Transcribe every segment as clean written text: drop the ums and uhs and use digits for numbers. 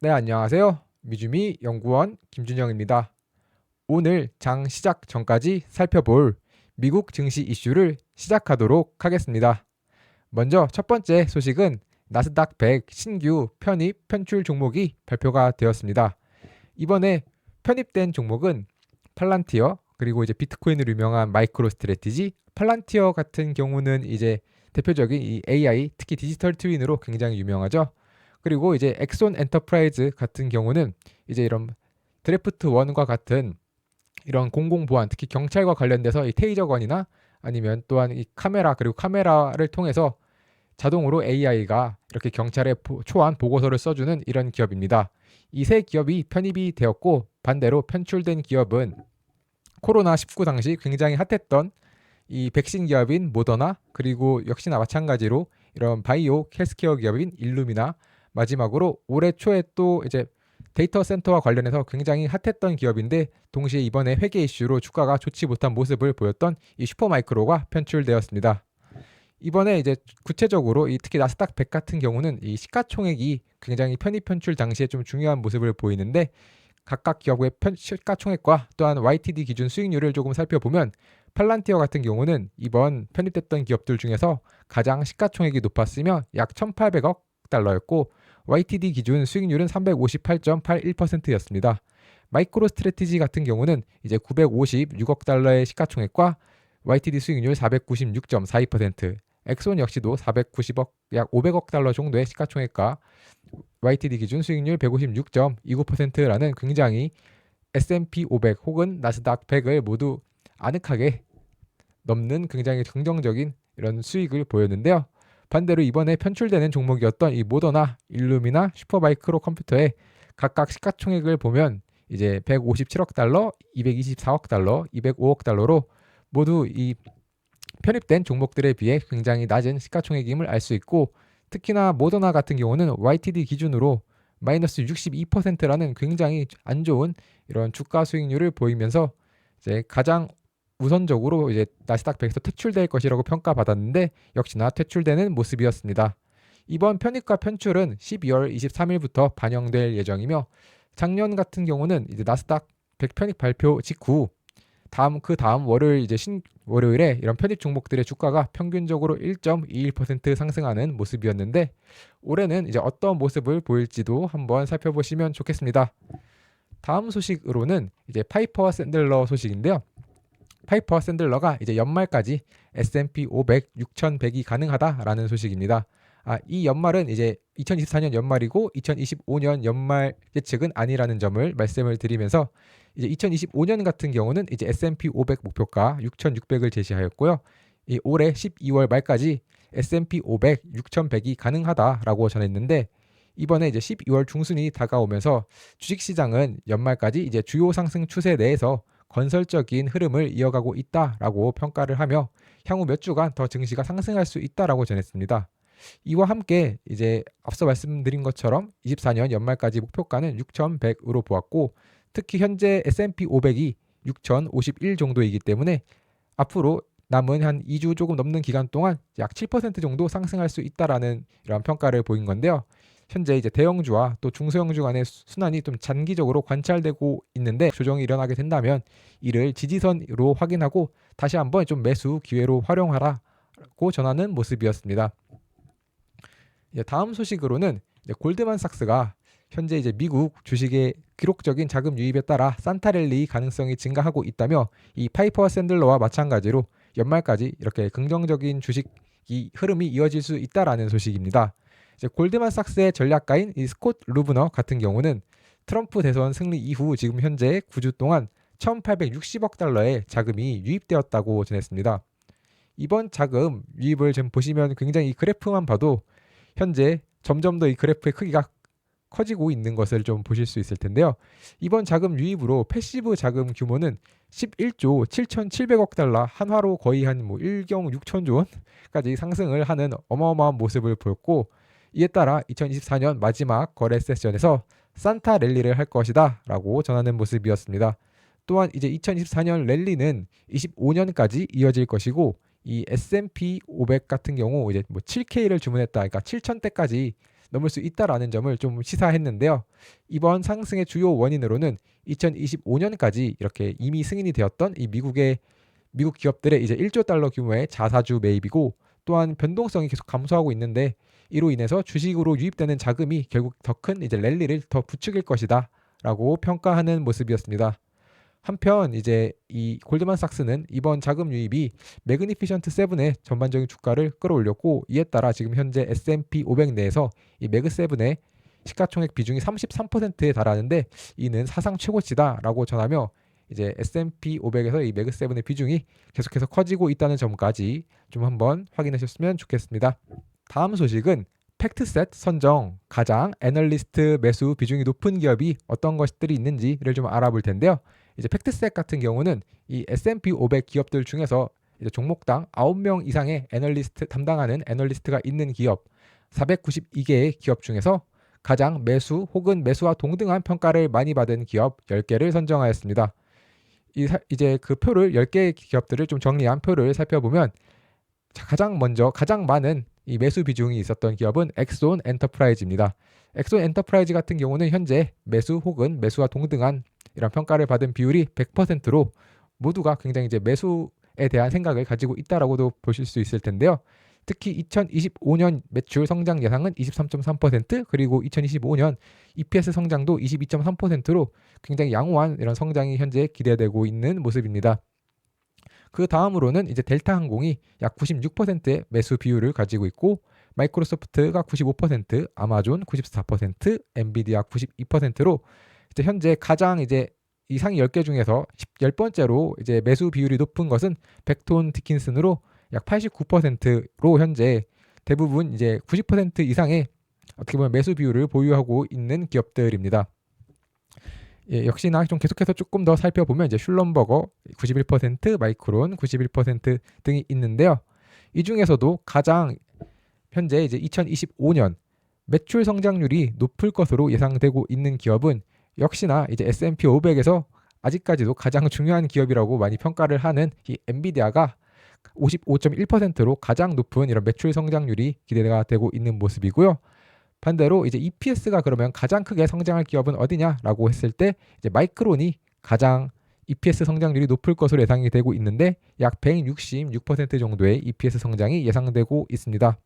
네, 안녕하세요. 미주미 연구원 김준영입니다. 오늘 장 시작 전까지 살펴볼 미국 증시 이슈를 시작하도록 하겠습니다. 먼저 첫 번째 소식은 나스닥 100 신규 편입 편출 종목이 발표가 되었습니다. 이번에 편입된 종목은 팔란티어 그리고 이제 비트코인으로 유명한 마이크로 스트래티지, 팔란티어 같은 경우는 이제 대표적인 이 AI 특히 디지털 트윈으로 굉장히 유명하죠. 그리고 이제 엑손 엔터프라이즈 같은 경우는 이제 이런 드래프트 1과 같은 이런 공공 보안 특히 경찰과 관련돼서 이 테이저건이나 아니면 또한 이 카메라 그리고 카메라를 통해서 자동으로 AI가 이렇게 경찰에 초안 보고서를 써주는 이런 기업입니다. 이 세 기업이 편입이 되었고 반대로 편출된 기업은 코로나19 당시 굉장히 핫했던 이 백신 기업인 모더나 그리고 역시나 마찬가지로 이런 바이오 헬스케어 기업인 일루미나 마지막으로 올해 초에 또 이제 데이터 센터와 관련해서 굉장히 핫했던 기업인데 동시에 이번에 회계 이슈로 주가가 좋지 못한 모습을 보였던 이 슈퍼마이크로가 편출되었습니다. 이번에 이제 구체적으로 이 특히 나스닥 100 같은 경우는 이 시가총액이 굉장히 편입 편출 당시에 좀 중요한 모습을 보이는데 각각 기업의 시가총액과 또한 YTD 기준 수익률을 조금 살펴보면 팔란티어 같은 경우는 이번 편입됐던 기업들 중에서 가장 시가총액이 높았으며 약 1,800억 달러였고 YTD 기준 수익률은 358.81%였습니다. 마이크로 스트래티지 같은 경우는 이제 956억 달러의 시가총액과 YTD 수익률 496.42%, 엑손 역시도 490억 약 500억 달러 정도의 시가총액과 YTD 기준 수익률 156.29%라는 굉장히 S&P 500 혹은 나스닥 100을 모두 아늑하게 넘는 굉장히 긍정적인 이런 수익을 보였는데요. 반대로 이번에 편출되는 종목이었던 이 모더나, 일루미나, 슈퍼마이크로 컴퓨터의 각각 시가총액을 보면 이제 157억 달러, 224억 달러, 205억 달러로 모두 이 편입된 종목들에 비해 굉장히 낮은 시가총액임을 알 수 있고 특히나 모더나 같은 경우는 YTD 기준으로 마이너스 62%라는 굉장히 안 좋은 이런 주가 수익률을 보이면서 이제 가장 우선적으로 이제 나스닥 100에서 퇴출될 것이라고 평가받았는데 역시나 퇴출되는 모습이었습니다. 이번 편입과 편출은 12월 23일부터 반영될 예정이며 작년 같은 경우는 이제 나스닥 100 편입 발표 직후 그 다음 월요일 이제 월요일에 이런 편입 종목들의 주가가 평균적으로 1.21% 상승하는 모습이었는데 올해는 이제 어떤 모습을 보일지도 한번 살펴보시면 좋겠습니다. 다음 소식으로는 이제 파이퍼 샌들러 소식인데요. 파이퍼 샌들러가 이제 연말까지 S&P 500 6,100이 가능하다라는 소식입니다. 이 연말은 이제 2024년 연말이고 2025년 연말 예측은 아니라는 점을 말씀을 드리면서 이제 2025년 같은 경우는 이제 S&P 500 목표가 6,600을 제시하였고요. 이 올해 12월 말까지 S&P 500 6,100이 가능하다라고 전했는데 이번에 이제 12월 중순이 다가오면서 주식시장은 연말까지 이제 주요 상승 추세 내에서 건설적인 흐름을 이어가고 있다라고 평가를 하며 향후 몇 주간 더 증시가 상승할 수 있다라고 전했습니다. 이와 함께 이제 앞서 말씀드린 것처럼 24년 연말까지 목표가는 6,100으로 보았고 특히 현재 S&P 500이 6,051 정도이기 때문에 앞으로 남은 한 2주 조금 넘는 기간 동안 약 7% 정도 상승할 수 있다라는 이런 평가를 보인 건데요. 현재 이제 대형주와 또 중소형주 간의 순환이 좀 장기적으로 관찰되고 있는데 조정이 일어나게 된다면 이를 지지선으로 확인하고 다시 한번 좀 매수 기회로 활용하라고 전하는 모습이었습니다. 다음 소식으로는 골드만삭스가 현재 이제 미국 주식의 기록적인 자금 유입에 따라 산타랠리 가능성이 증가하고 있다며 이 파이퍼 샌들러와 마찬가지로 연말까지 이렇게 긍정적인 주식이 흐름이 이어질 수 있다라는 소식입니다. 이제 골드만삭스의 전략가인 이 스콧 루브너 같은 경우는 트럼프 대선 승리 이후 지금 현재 9주 동안 1,860억 달러의 자금이 유입되었다고 전했습니다. 이번 자금 유입을 지금 보시면 굉장히 이 그래프만 봐도 현재 점점 더 이 그래프의 크기가 커지고 있는 것을 좀 보실 수 있을 텐데요. 이번 자금 유입으로 패시브 자금 규모는 11조 7,700억 달러 한화로 거의 한 1경 6천조 원까지 상승을 하는 어마어마한 모습을 보였고 이에 따라 2024년 마지막 거래 세션에서 산타 랠리를 할 것이다 라고 전하는 모습이었습니다. 또한 이제 2024년 랠리는 25년까지 이어질 것이고 이 S&P 500 같은 경우 이제 7K를 주문했다. 그러니까 7,000대까지 넘을 수 있다라는 점을 좀 시사했는데요. 이번 상승의 주요 원인으로는 2025년까지 이렇게 이미 승인이 되었던 이 미국 기업들의 이제 1조 달러 규모의 자사주 매입이고, 또한 변동성이 계속 감소하고 있는데 이로 인해서 주식으로 유입되는 자금이 결국 더 큰 이제 랠리를 더 부추길 것이다라고 평가하는 모습이었습니다. 한편 이제 이 골드만삭스는 이번 자금 유입이 매그니피션트 7의 전반적인 주가를 끌어올렸고, 이에 따라 지금 현재 S&P 500 내에서 이 매그 7의 시가총액 비중이 33%에 달하는데 이는 사상 최고치다라고 전하며, 이제 S&P 500에서 이 매그 7의 비중이 계속해서 커지고 있다는 점까지 좀 한번 확인하셨으면 좋겠습니다. 다음 소식은 팩트셋 선정 가장 애널리스트 매수 비중이 높은 기업이 어떤 것들이 있는지를 좀 알아볼 텐데요. 이제 팩트셋 같은 경우는 이 S&P 500 기업들 중에서 이제 종목당 9명 이상의 애널리스트 담당하는 애널리스트가 있는 기업 492개의 기업 중에서 가장 매수 혹은 매수와 동등한 평가를 많이 받은 기업 10개를 선정하였습니다. 이제 그 표를 10개의 기업들을 좀 정리한 표를 살펴보면, 가장 많은 이 매수 비중이 있었던 기업은 엑손 엔터프라이즈입니다. 엑손 엔터프라이즈 같은 경우는 현재 매수 혹은 매수와 동등한 이런 평가를 받은 비율이 100%로 모두가 굉장히 이제 매수에 대한 생각을 가지고 있다라고도 보실 수 있을 텐데요. 특히 2025년 매출 성장 예상은 23.3%, 그리고 2025년 EPS 성장도 22.3%로 굉장히 양호한 이런 성장이 현재 기대되고 있는 모습입니다. 그 다음으로는 이제 델타항공이 약 96%의 매수 비율을 가지고 있고, 마이크로소프트가 95%, 아마존 94%, 엔비디아 92%로 이제 현재 가장 이제 이 상위 10개 중에서 10번째로 이제 매수 비율이 높은 것은 벡톤 디킨슨으로 약 89%로 현재 대부분 이제 90% 이상의 어떻게 보면 매수 비율을 보유하고 있는 기업들입니다. 예, 역시나 좀 계속해서 조금 더 살펴보면 이제 슐럼버거 91%, 마이크론 91% 등이 있는데요. 이 중에서도 가장 현재 이제 2025년 매출 성장률이 높을 것으로 예상되고 있는 기업은 역시나 이제 S&P 500에서 아직까지도 가장 중요한 기업이라고 많이 평가를 하는 이 엔비디아가 55.1%로 가장 높은 이런 매출 성장률이 기대가 되고 있는 모습이고요. 반대로 이제 EPS가 그러면 가장 크게 성장할 기업은 어디냐라고 했을 때 이제 마이크론이 가장 EPS 성장률이 높을 것으로 예상이 되고 있는데 약 166% 정도의 EPS 성장이 예상되고 있습니다.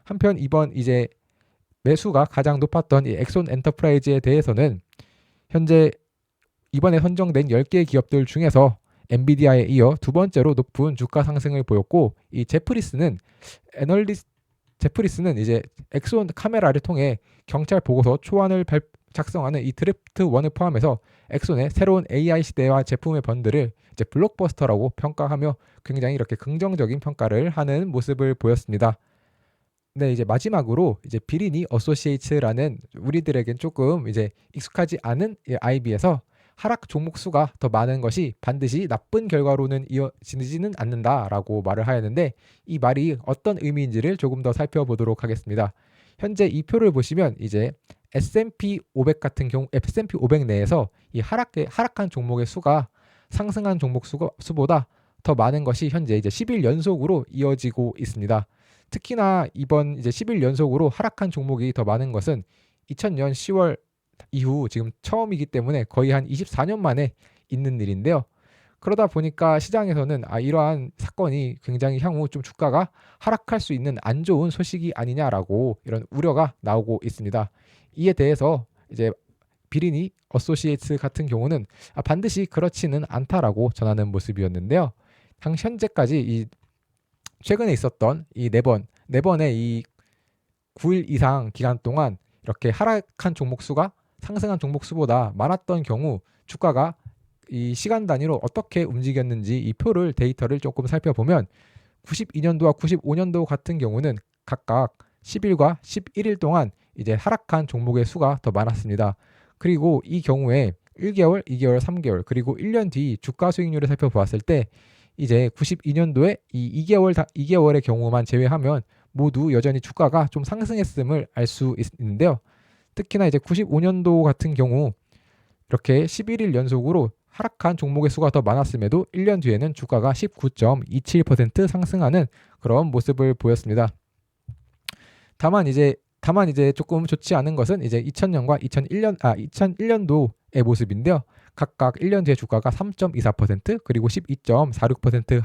한편 이번 이제 매수가 가장 높았던 이 엑손 엔터프라이즈에 대해서는 현재 이번에 선정된 10개의 기업들 중에서 엔비디아에 이어 두 번째로 높은 주가 상승을 보였고, 이 제프리스는 이제 엑손 카메라를 통해 경찰 보고서 초안을 작성하는 이 드래프트 1을 포함해서 엑손의 새로운 AI 시대화 제품의 번들을 이제 블록버스터라고 평가하며 굉장히 이렇게 긍정적인 평가를 하는 모습을 보였습니다. 네, 이제 마지막으로 이제 비리니 어소시에이츠라는 우리들에겐 조금 이제 익숙하지 않은 IB에서 하락 종목 수가 더 많은 것이 반드시 나쁜 결과로는 이어지지는 않는다라고 말을 하였는데, 이 말이 어떤 의미인지를 조금 더 살펴보도록 하겠습니다. 현재 이 표를 보시면 이제 S&P 500 같은 경우 S&P 500 내에서 이 하락한 종목의 수가 상승한 종목 수보다 더 많은 것이 현재 이제 10일 연속으로 이어지고 있습니다. 특히나 이번 이제 10일 연속으로 하락한 종목이 더 많은 것은 2000년 10월 이후 지금 처음이기 때문에 거의 한 24년 만에 있는 일인데요. 그러다 보니까 시장에서는 이러한 사건이 굉장히 향후 좀 주가가 하락할 수 있는 안 좋은 소식이 아니냐라고 이런 우려가 나오고 있습니다. 이에 대해서 이제 비리니 어소시에이츠 같은 경우는 반드시 그렇지는 않다라고 전하는 모습이었는데요. 현재까지 이 최근에 있었던 이 네 번의 이 9일 이상 기간 동안 이렇게 하락한 종목 수가 상승한 종목 수보다 많았던 경우 주가가 이 시간 단위로 어떻게 움직였는지 이 데이터를 조금 살펴보면 92년도와 95년도 같은 경우는 각각 10일과 11일 동안 이제 하락한 종목의 수가 더 많았습니다. 그리고 이 경우에 1개월, 2개월, 3개월 그리고 1년 뒤 주가 수익률을 살펴보았을 때 이제 92년도에 이 2개월의 경우만 제외하면 모두 여전히 주가가 좀 상승했음을 알 수 있는데요. 특히나 이제 95년도 같은 경우 이렇게 11일 연속으로 하락한 종목의 수가 더 많았음에도 1년 뒤에는 주가가 19.27% 상승하는 그런 모습을 보였습니다. 다만 이제 다만 이제 조금 좋지 않은 것은 이제 2000년과 2001년도의 모습인데요. 각각 1년 뒤에 주가가 3.24% 그리고 12.46%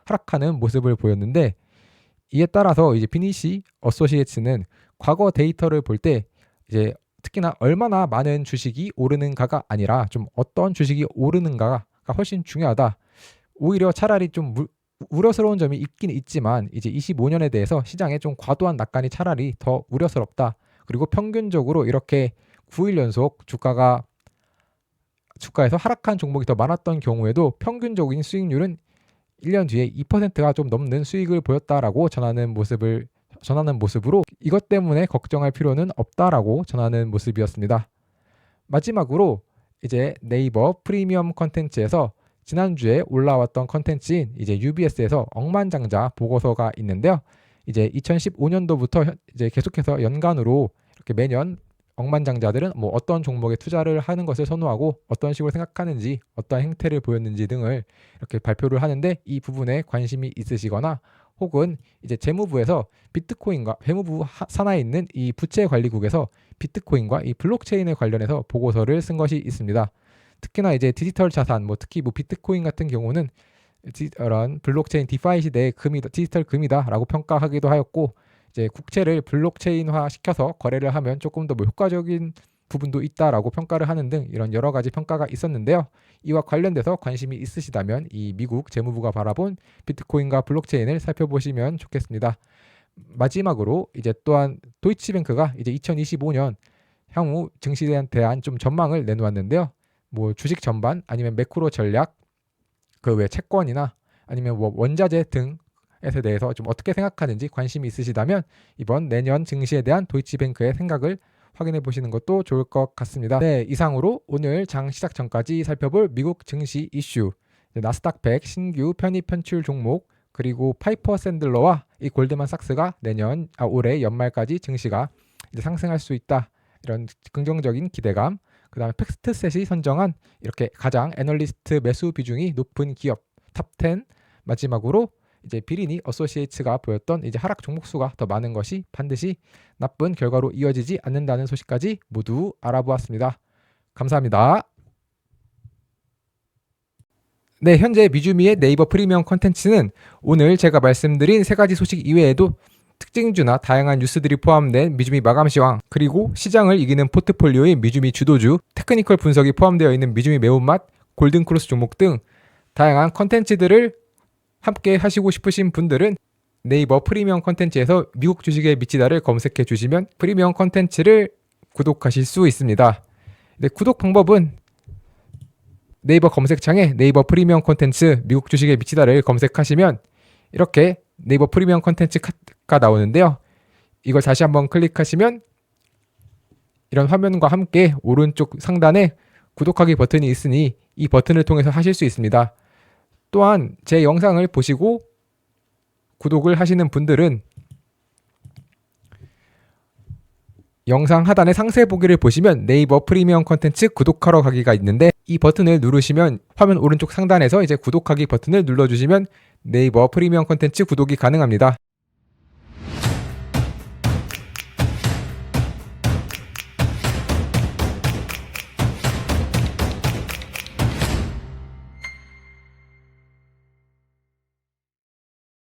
하락하는 모습을 보였는데, 이에 따라서 이제 피니시 어소시에이츠는 과거 데이터를 볼 때 이제 특히나 얼마나 많은 주식이 오르는가가 아니라 좀 어떤 주식이 오르는가가 훨씬 중요하다. 오히려 차라리 좀 우려스러운 점이 있긴 있지만 이제 25년에 대해서 시장에 좀 과도한 낙관이 차라리 더 우려스럽다. 그리고 평균적으로 이렇게 9일 연속 주가에서 하락한 종목이 더 많았던 경우에도 평균적인 수익률은 1년 뒤에 2%가 좀 넘는 수익을 보였다라고 전하는 모습으로 이것 때문에 걱정할 필요는 없다라고 전하는 모습이었습니다. 마지막으로 이제 네이버 프리미엄 컨텐츠에서 지난주에 올라왔던 컨텐츠인 이제 UBS에서 억만장자 보고서가 있는데요. 이제 2015년도부터 이제 계속해서 연간으로 이렇게 매년 억만장자들은 뭐 어떤 종목에 투자를 하는 것을 선호하고 어떤 식으로 생각하는지, 어떤 행태를 보였는지 등을 이렇게 발표를 하는데, 이 부분에 관심이 있으시거나 혹은 이제 재무부에서 비트코인과 재무부 산하에 있는 이 부채 관리국에서 비트코인과 이 블록체인에 관련해서 보고서를 쓴 것이 있습니다. 특히나 이제 디지털 자산, 특히 비트코인 같은 경우는 이런 블록체인 디파이 시대의 금이다, 디지털 금이다라고 평가하기도 하였고, 이제 국채를 블록체인화 시켜서 거래를 하면 조금 더 효과적인 부분도 있다라고 평가를 하는 등 이런 여러 가지 평가가 있었는데요. 이와 관련돼서 관심이 있으시다면 이 미국 재무부가 바라본 비트코인과 블록체인을 살펴보시면 좋겠습니다. 마지막으로 이제 또한 도이치뱅크가 이제 2025년 향후 증시에 대한 좀 전망을 내놓았는데요. 주식 전반 아니면 매크로 전략, 그 외 채권이나 아니면 원자재 등에 대해서 좀 어떻게 생각하는지 관심이 있으시다면 이번 내년 증시에 대한 도이치뱅크의 생각을 확인해 보시는 것도 좋을 것 같습니다. 네, 이상으로 오늘 장 시작 전까지 살펴볼 미국 증시 이슈, 나스닥 100 신규 편입 편출 종목, 그리고 파이퍼 샌들러와 이 골드만삭스가 올해 연말까지 증시가 이제 상승할 수 있다, 이런 긍정적인 기대감, 그 다음에 팩스트셋이 선정한 이렇게 가장 애널리스트 매수 비중이 높은 기업 탑10, 마지막으로 이제 비리니 어소시에이츠가 보였던 이제 하락 종목 수가 더 많은 것이 반드시 나쁜 결과로 이어지지 않는다는 소식까지 모두 알아보았습니다. 감사합니다. 네, 현재 미주미의 네이버 프리미엄 컨텐츠는 오늘 제가 말씀드린 세 가지 소식 이외에도 특징주나 다양한 뉴스들이 포함된 미주미 마감시황, 그리고 시장을 이기는 포트폴리오인 미주미 주도주, 테크니컬 분석이 포함되어 있는 미주미 매운맛, 골든크로스 종목 등 다양한 컨텐츠들을 함께 하시고 싶으신 분들은 네이버 프리미엄 컨텐츠에서 미국 주식에 미치다를 검색해 주시면 프리미엄 컨텐츠를 구독하실 수 있습니다. 네, 구독 방법은 네이버 검색창에 네이버 프리미엄 컨텐츠 미국 주식에 미치다를 검색하시면 이렇게 네이버 프리미엄 컨텐츠가 나오는데요. 이걸 다시 한번 클릭하시면 이런 화면과 함께 오른쪽 상단에 구독하기 버튼이 있으니 이 버튼을 통해서 하실 수 있습니다. 또한 제 영상을 보시고 구독을 하시는 분들은 영상 하단의 상세 보기를 보시면 네이버 프리미엄 컨텐츠 구독하러 가기가 있는데, 이 버튼을 누르시면 화면 오른쪽 상단에서 이제 구독하기 버튼을 눌러주시면 네이버 프리미엄 컨텐츠 구독이 가능합니다.